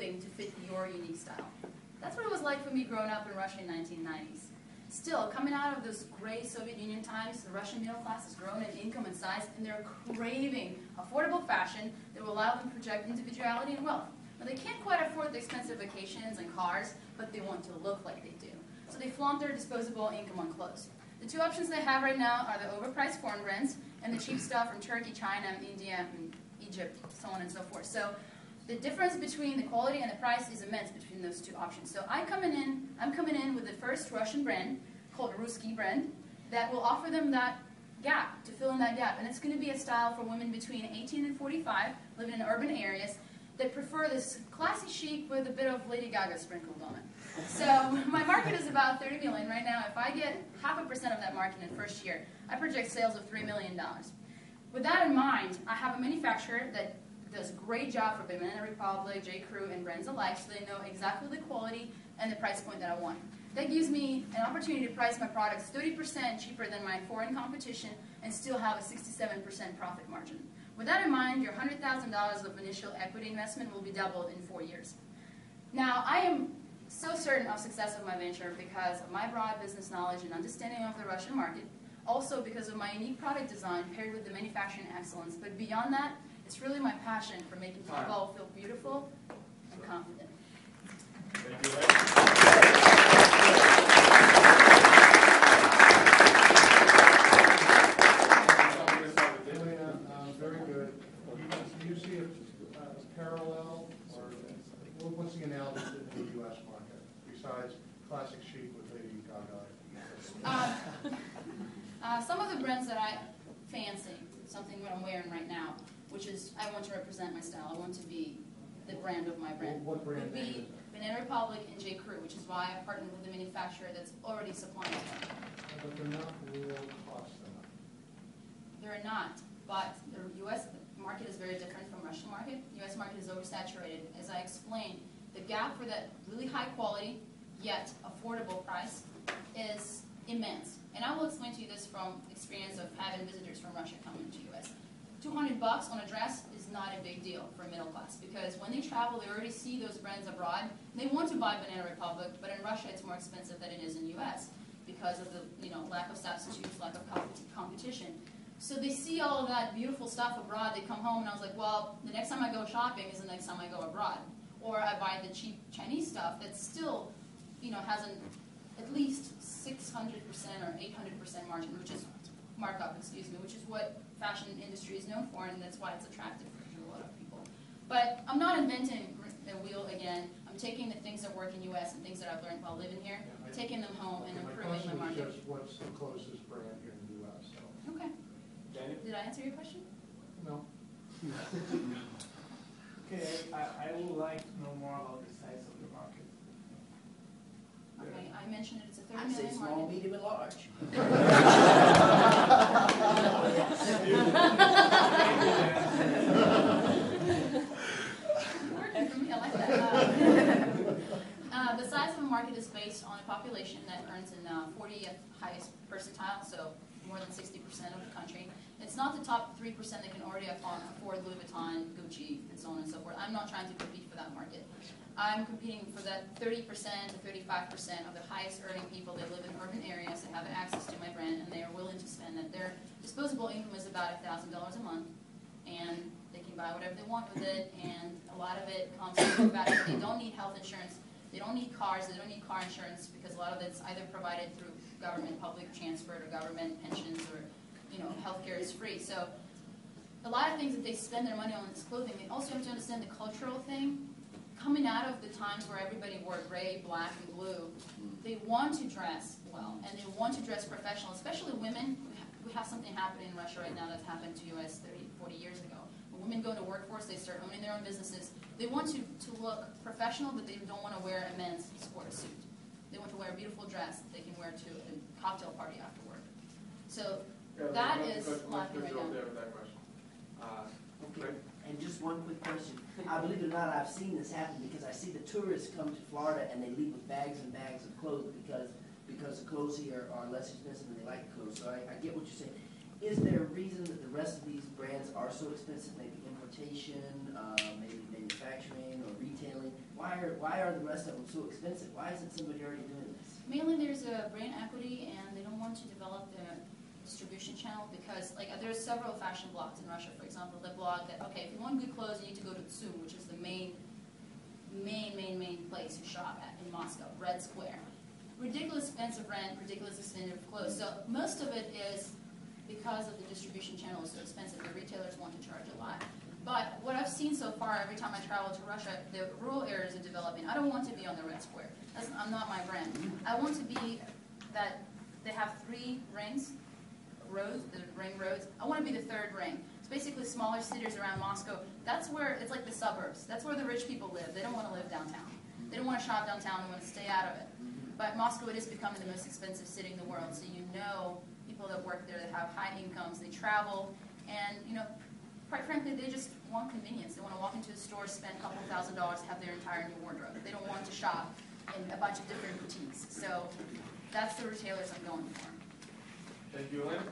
clothing to fit your unique style. That's what it was like for me growing up in Russia in the 1990s. Still, coming out of those gray Soviet Union times, the Russian middle class has grown in income and size, and they're craving affordable fashion that will allow them to project individuality and wealth. Now, they can't quite afford the expensive vacations and cars, but they want to look like they do. So they flaunt their disposable income on clothes. The two options they have right now are the overpriced foreign brands and the cheap stuff from Turkey, China, India, and Egypt, so on and so forth. So the difference between the quality and the price is immense between those two options. So I'm coming in with the first Russian brand called RusskiBrand that will offer them that gap, to fill in that gap. And it's going to be a style for women between 18 and 45, living in urban areas, that prefer this classy chic with a bit of Lady Gaga sprinkled on it. So my market is about 30 million right now. If I get 0.5% of that market in the first year, I project sales of $3 million. With that in mind, I have a manufacturer that does a great job for Banana Republic, J. Crew, and brands alike, so they know exactly the quality and the price point that I want. That gives me an opportunity to price my products 30% cheaper than my foreign competition and still have a 67% profit margin. With that in mind, your $100,000 of initial equity investment will be doubled in 4 years. Now, I am so certain of success of my venture because of my broad business knowledge and understanding of the Russian market, also because of my unique product design paired with the manufacturing excellence. But beyond that, it's really my passion for making people feel beautiful and confident. Thank you. Elena, very good. Do you see a parallel, or what's the analogy in the U.S. market besides classic chic with Lady Gaga? Some of the brands that I fancy, something that I'm wearing right now, which is I want to represent my style. I want to be the brand of my brand. What brand would be Banana Republic and J. Crew, which is why I partnered with the manufacturer that's already supplying them. But they're not real cost enough. They're not, but the U.S. market is very different from Russian market. The U.S. market is oversaturated. As I explained, the gap for that really high quality yet affordable price is immense. And I will explain to you this from experience of having visitors from Russia coming to the U.S. $200 on a dress is not a big deal for a middle class because when they travel, they already see those brands abroad. They want to buy Banana Republic, but in Russia it's more expensive than it is in the U.S. because of the lack of substitutes, lack of competition. So they see all of that beautiful stuff abroad. They come home and I was like, well, the next time I go shopping is the next time I go abroad. Or I buy the cheap Chinese stuff that still, has at least 600% or 800% margin, which is markup, which is what fashion industry is known for, and that's why it's attractive for a lot of people. But I'm not inventing the wheel again. I'm taking the things that work in U.S. and things that I've learned while living here, taking them home and improving my market. My question is just what's the closest brand here in the U.S. So. Okay. Daniel? Did I answer your question? No. Okay, I would like to know more about the size of the market. Okay, I mentioned it's a 30 I'd say million small, market. medium, and large. Working for me, I like that. The size of the market is based on a population that earns in 40th highest percentile, so more than 60% of the country. It's not the top 3% that can already afford Louis Vuitton, Gucci, and so on and so forth. I'm not trying to compete for that market. I'm competing for that 30% to 35% of the highest earning people that live in urban areas that have access to my brand and they are willing to spend that. Their disposable income is about $1,000 a month and they can buy whatever they want with it, and a lot of it comes from the fact that they don't need health insurance, they don't need cars, they don't need car insurance because a lot of it's either provided through government public transfer or government pensions or healthcare is free. So a lot of things that they spend their money on is clothing. They also have to understand the cultural thing. Coming out of the times where everybody wore gray, black, and blue, they want to dress well, and they want to dress professional, especially women. We have something happening in Russia right now that's happened to U.S. 30, 40 years ago. When women go into workforce, they start owning their own businesses. They want to look professional, but they don't want to wear a men's sport suit. They want to wear a beautiful dress that they can wear to a cocktail party after work. So that is lacking right now. Okay. And just one quick question. I believe it or not, I've seen this happen because I see the tourists come to Florida and they leave with bags and bags of clothes because the clothes here are less expensive and they like clothes. So I get what you're saying. Is there a reason that the rest of these brands are so expensive? Maybe importation, maybe manufacturing or retailing? are the rest of them so expensive? Why isn't somebody already doing this? Mainly there's a brand equity, and they don't want to develop the distribution channel because, like, there's several fashion blogs in Russia, for example, that blog that, okay, if you want good clothes, you need to go to Tsum, which is the main place to shop at in Moscow, Red Square. Ridiculous expensive rent, ridiculous expensive clothes. So most of it is because of the distribution channel is so expensive. The retailers want to charge a lot. But what I've seen so far, every time I travel to Russia, the rural areas are developing. I don't want to be on the Red Square. I'm not my brand. I want to be that they have 3 rings, roads, the ring roads. I want to be the 3rd ring. It's basically smaller cities around Moscow. That's where, it's like the suburbs. That's where the rich people live. They don't want to live downtown. They don't want to shop downtown. They want to stay out of it. But Moscow, it is becoming the most expensive city in the world. So you know people that work there that have high incomes, they travel, and quite frankly, they just want convenience. They want to walk into a store, spend a couple $1,000s, have their entire new wardrobe. They don't want to shop in a bunch of different boutiques. So that's the retailers I'm going for. Thank you, Elena.